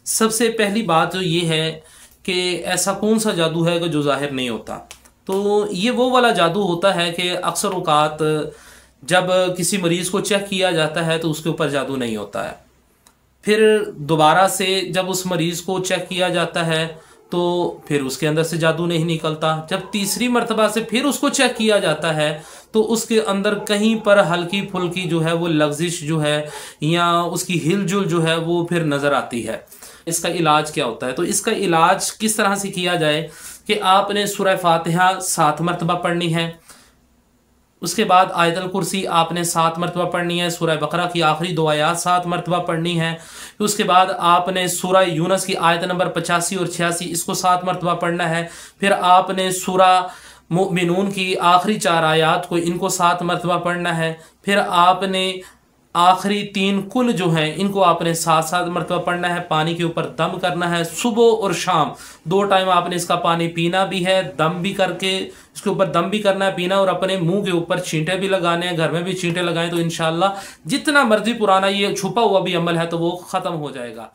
सबसे पहली बात जो ये है कि ऐसा कौन सा जादू है कि जो जाहिर नहीं होता। तो ये वो वाला जादू होता है कि अक्सर औकात जब किसी मरीज को चेक किया जाता है तो उसके ऊपर जादू नहीं होता है। फिर दोबारा से जब उस मरीज को चेक किया जाता है तो फिर उसके अंदर से जादू नहीं निकलता। जब तीसरी मर्तबा से फिर उसको चेक किया जाता है तो उसके अंदर कहीं पर हल्की फुल्की जो है वो लग्जिश जो है या उसकी हिलजुल जो है वो फिर नजर आती है। इसका इलाज क्या होता है? तो इसका इलाज किस तरह से किया जाए कि आपने सूरह फातिहा 7 मरतबा पढ़नी है, उसके बाद आयतल कुर्सी आपने 7 मरतबा पढ़नी है, सूरह बकरा की आखिरी 2 आयात 7 मरतबा पढ़नी है। उसके बाद आपने सूरह यूनस की आयत नंबर 85 और 86 इसको 7 मरतबा पढ़ना है। फिर आपने सूरह मुमिनून की आखिरी 4 आयात को इनको 7 मरतबा पढ़ना है। फिर आपने आखिरी 3 कुल जो हैं इनको आपने 7 7 मरतबा पढ़ना है। पानी के ऊपर दम करना है, सुबह और शाम 2 टाइम आपने इसका पानी पीना भी है, दम भी करके इसके ऊपर दम भी करना है पीना, और अपने मुंह के ऊपर छींटे भी लगाने हैं। घर में भी छींटे लगाएं तो इंशाल्लाह जितना मर्जी पुराना ये छुपा हुआ भी अमल है तो वो खत्म हो जाएगा।